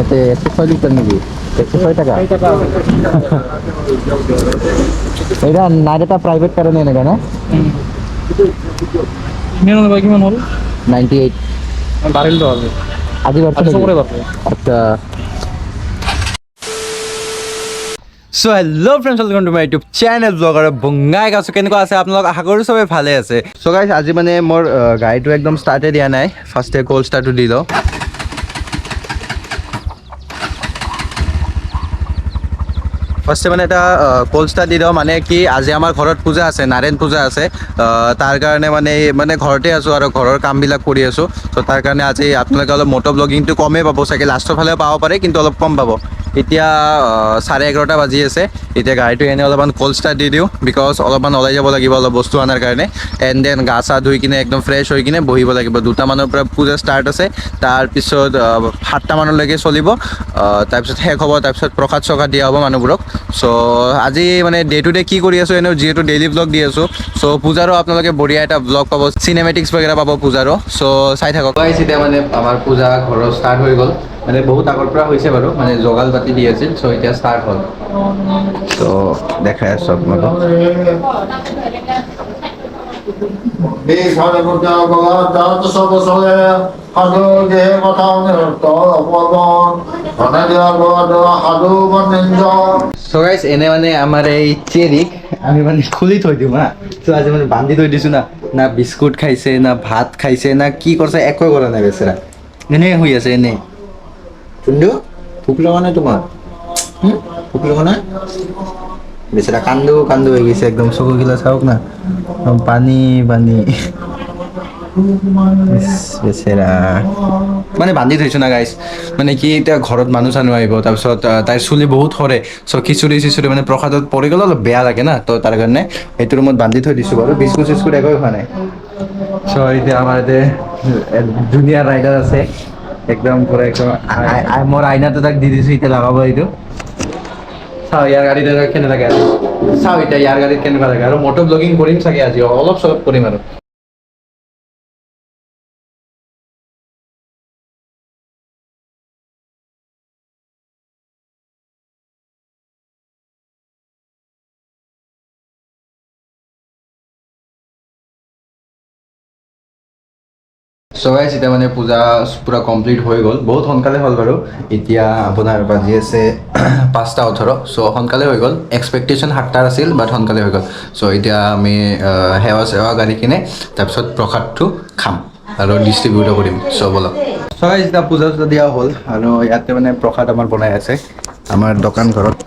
এতে 106 লিটার নাকি 106 টাকা এটা নাইডাটা প্রাইভেট কারে নিয়ে নেবে না কিমান হ'ল 98 বাঢ়িল তো আজি আজি বাড়ছে চবৰে বাঢ়ে আচ্ছা so hello' friends welcome to my YouTube channel blogger বঙাই গাছো কেনেকুৱা আছে আপোনালোক আশা কৰোঁ চবেই ভালে আছে চ' গাইছ আজি মানে মোৰ গাড়ীটো একদম ষ্টাৰ্টে দিয়া নাই ফাৰ্ষ্টে কল ষ্টাৰ্টটো দি লওঁ ফাৰ্ষ্টে মানে এটা কল ষ্টাৰ্ট দি দিওঁ মানে কি আজি আমাৰ ঘৰত পূজা আছে নাৰায়ণ পূজা আছে তাৰ কাৰণে মানে ঘৰতে আছোঁ আৰু ঘৰৰ কামবিলাক কৰি আছোঁ চ' তাৰ কাৰণে আজি আপোনালোকে অলপ মটো ব্লগিংটো কমেই পাব চাগে লাষ্টৰ ফালেও পাব পাৰে কিন্তু অলপ কম পাব এতিয়া 11:30 বাজি আছে এতিয়া গাড়ীটো এনে অলপমান কল ষ্টাৰ্ট দি দিওঁ বিকজ অলপমান ওলাই যাব লাগিব অলপ বস্তু অনাৰ কাৰণে এণ্ড দেন গা চা ধুই কিনে একদম ফ্ৰেছ হৈ কিনে বহিব লাগিব 2টা মানৰ পৰা পূজা ষ্টাৰ্ট আছে তাৰপিছত 7টা মানলৈকে চলিব তাৰপিছত শেষ হ'ব তাৰপিছত প্ৰসাদ চসাদ দিয়া হ'ব মানুহবোৰক চ' আজি মানে ডে টু ডে কি কৰি আছোঁ এনেও যিহেতু ডেইলি ব্লগ দি আছোঁ চ' পূজাৰো আপোনালোকে বঢ়িয়া এটা ব্লগ পাব চিনেমেটিক্স বাগেৰা পাব পূজাৰো চ' চাই থাকক এতিয়া মানে আমাৰ পূজা ঘৰৰ ষ্টাৰ্ট হৈ গ'ল মানে বহুত আগৰ পৰা হৈছে বাৰু মানে জগাল পাতি দি আছিল চ' এতিয়া ষ্টাৰ্ট হ'ল চ' দেখাই আছোঁ আপোনালোকক চ' গাইছ এনে মানে আমাৰ এই চেৰিক আমি মানে খুলি থৈ দিওঁ হা চ' আজি মানে বান্ধি থৈ দিছোঁ না বিস্কুট খাইছে না ভাত খাইছে না কি কৰিছে একোৱে কৰা নাই বেচেৰা এনেই শুই আছে এনেই চুন্দু ভোক লগা নাই তোমাৰ ভোক লগা নাই বেচেৰা কান্দো হৈ গৈছে একদম চকুগিলা চাওক না পানী বেচেৰা মানে বান্ধি থৈছোঁ না গাইছ মানে কি এতিয়া ঘৰত মানুহ চানুহ আহিব তাৰপিছত তাইৰ চুলি বহুত সৰে চ' খিচুৰি মানে প্ৰসাদত পৰি গ'লে অলপ বেয়া লাগে না তো তাৰ কাৰণে সেইটো ৰুমত বান্ধি থৈ দিছোঁ বাৰু বিস্কুট চিস্কুট একোৱে খোৱা নাই চ' এতিয়া আমাৰ ইয়াতে ধুনীয়া ৰাইডাৰ আছে একদম পুৰা একদম মোৰ আইনাটো তাক দি দিছোঁ এতিয়া লগাব এইটো চাওঁ ইয়াৰ গাড়ীত কেনেকুৱা লাগে আৰু চাওঁ এতিয়া ইয়াৰ গাড়ীত কেনেকুৱা লাগে আৰু মটো ব্লগিং কৰিম চাগে আজি অলপ চলপ কৰিম আৰু চ' গাইছ এতিয়া মানে পূজা পূৰা কমপ্লিট হৈ গ'ল বহুত সোনকালে হ'ল বাৰু এতিয়া আপোনাৰ বাজি আছে 5:18 চ' সোনকালে হৈ গ'ল এক্সপেক্টেশ্যন 7টাৰ আছিল বাট সোনকালে হৈ গ'ল চ' এতিয়া আমি সেৱা গাড়ী কিনে তাৰপিছত প্ৰসাদটো খাম আৰু ডিষ্ট্ৰিবিউটো কৰিম চ' বলক চ' গাইছ এতিয়া পূজা চূজা দিয়া হ'ল আৰু ইয়াতে মানে প্ৰসাদ আমাৰ বনাই আছে আমাৰ দোকান ঘৰত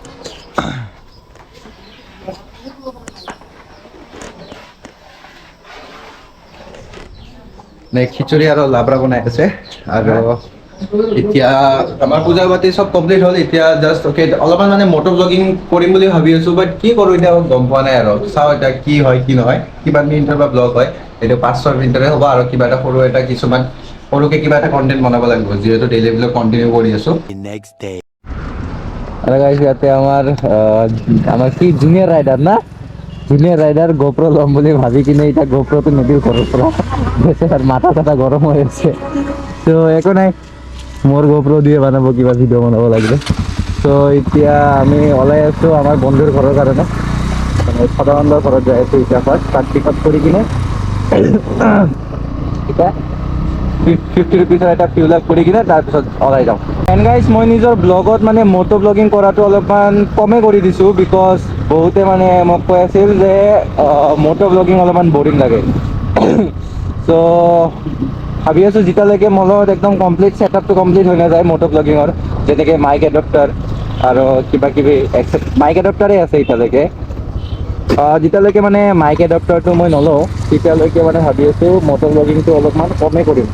খিচুৰি আৰু লাবৰা বনাই আছে আৰু এতিয়া আমাৰ পূজা পাতি চব কমপ্লিট হ'ল এতিয়া জাষ্ট অ'কে অলপমান মানে মটো ব্লগিং কৰিম বুলি ভাবি আছোঁ বাট কি কৰোঁ এতিয়া গম পোৱা নাই আৰু চাওঁ এতিয়া কি হয় কি নহয় কিমান মিনিটৰ বা ব্লগ হয় এইটো 5-6 মিনিটৰে হ'ব আৰু কিবা এটা কিছুমান সৰুকৈ কিবা এটা কণ্টেণ্ট বনাব লাগিব যিহেতু ডেইলি ব্লগ কণ্টিনিউ কৰি আছোঁ আৰু গাইছ ইয়াতে আমাৰ কি জুনিয়ৰ ৰাইডাৰ না জুনিয়ৰ ৰাইডাৰ গোপ্ৰ ল'ম বুলি ভাবি কিনে এতিয়া গোপ্ৰটো নিদিওঁ ঘৰৰ পৰা বেচেৰাৰ মাথা চাথা গৰম হৈ আছে ত' একো নাই মোৰ গোপ্ৰ দিয়ে বনাব কিবা ভিডিঅ' বনাব লাগিলে ত' এতিয়া আমি ওলাই আছোঁ আমাৰ বন্ধুৰ ঘৰৰ কাৰণে মানে সদানন্দৰ ঘৰত যাই আছোঁ এতিয়া ফাৰ্ষ্ট তাত পিক আপ কৰি কিনে এতিয়া 50 ৰুপিজৰ এটা ফিউল আপ কৰি কিনে তাৰপিছত ওলাই যাওঁ এণ্ড গাইজ মই নিজৰ ব্লগত মানে মটো ব্লগিং কৰাটো অলপমান কমেই কৰি দিছোঁ বিকজ বহুতে মানে মোক কৈ আছিল যে মটো ব্লগিং অলপমান বৰিং লাগে চ' ভাবি আছোঁ যেতিয়ালৈকে মোৰ লগত একদম কমপ্লিট ছেটআপটো কমপ্লিট হৈ নাযায় মটো ব্লগিঙৰ যেনেকৈ মাইক এডপ্টাৰ আৰু কিবা কিবি মাইক এডপ্টাৰে আছে এতিয়ালৈকে যেতিয়ালৈকে মানে মাইক এডপ্টাৰটো মই নলওঁ তেতিয়ালৈকে মানে ভাবি আছোঁ মটো ব্লগিংটো অলপমান কমেই কৰিম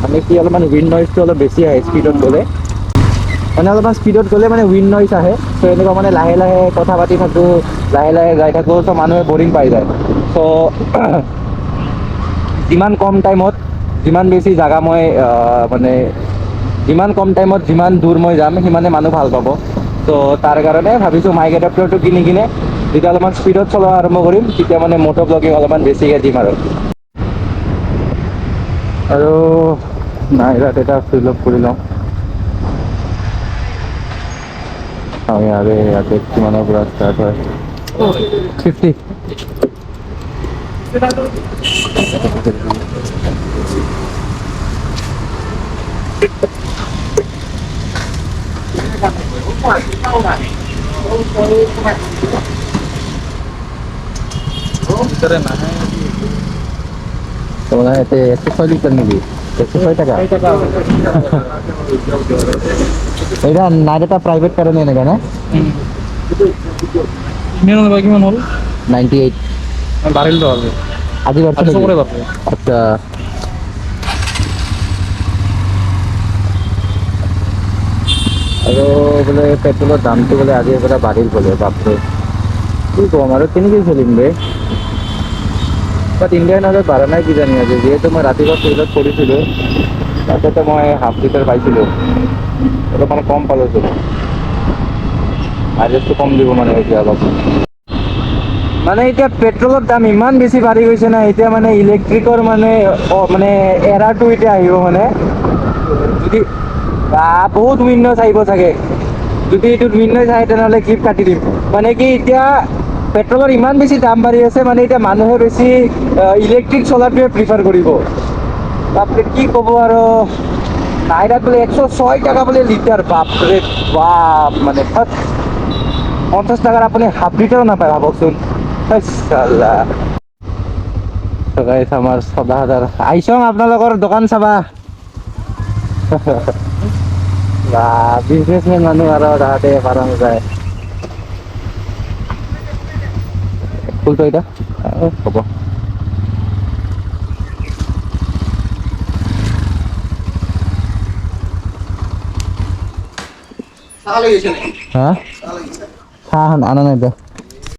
মানে কি অলপমান উইণ্ড নইজটো অলপ বেছি আহে স্পীডত গ'লে মানে অলপমান স্পীডত গ'লে মানে উইণ্ড নইজ আহে চ' এনেকুৱা মানে লাহে লাহে কথা পাতি থাকোঁ লাহে লাহে যাই থাকোঁ চ' মানুহে বৰিং পাই যায় চ' যিমান কম টাইমত যিমান বেছি জাগা মই মানে যিমান কম টাইমত যিমান দূৰ মই যাম সিমানে মানুহ ভাল পাব ত' তাৰ কাৰণে ভাবিছোঁ মাইক এডপ্টাৰটো কিনি কিনে যেতিয়া অলপমান স্পীডত চলোৱা আৰম্ভ কৰিম তেতিয়া মানে মটো ব্লগিং অলপমান বেছিকৈ দিম আৰু নাইৰাত এটা ফিল আপ কৰি লওঁ আমি আগে দেখছি মানে পুরো স্টার্ট হয় 50 তোমার এতে 106 লিটার নাকি 106 টাকা এটা নাইরেটা প্রাইভেট কারণে এনে কেন কিমান হ'ল 98 বাঢ়িল তো আজি আজি বাড়ছে আজি নাকি? চবৰে বাঢ়ে আচ্ছা আৰু বোলে পেট্ৰলৰ দামটো বোলে আজি পৰা বাঢ়িল বোলে বাপৰে কি কম আৰু কেনেকৈ চলিম বে বাট ইণ্ডিয়ান হ'লে বাঢ়া নাই কিজানি আজি যিহেতু মই ৰাতিপুৱা ফিল্ডত কৰিছিলোঁ তাতেতো মই হাফ লিটাৰ পাইছিলোঁ অলপ মানে কম পালোঁ চোন মাইলেজটো কম দিব মানে এতিয়া অলপ মানে এতিয়া পেট্ৰলৰ দাম ইমান বেছি বাঢ়ি গৈছে না এতিয়া মানে ইলেক্ট্ৰিকৰ মানে মানে এৰাটো এতিয়া আহিব মানে যদি বহুত উইণ্ড'জ আহিব চাগে যদি এইটোত উইণ্ড'জ আহে তেনেহ'লে ক্লিপ কাটি দিম মানে কি এতিয়া পেট্ৰলৰ ইমান বেছি দাম বাঢ়ি আছে মানে এতিয়া মানুহে বেছি ইলেক্ট্ৰিক চলাৰটোৱে প্ৰিফাৰ কৰিব বাপৰে কি ক'ব আৰু নাইৰাত বোলে 106 টাকা বোলে লিটাৰ বাপৰে বাপ মানে 50 টাকাৰ আপুনি হাফ লিটাৰো নাপায় ভাবকচোন চাল্লা গাইছ আমাৰ সদাহাজাৰ আহিছোঁ আপোনালোকৰ দোকান চাবা বা বিজনেছমেন মানুহ আৰু তাহাঁতে পাৰা নাযায় ফুলটো এতিয়া হ'ব হা চাহ আনা নাই দে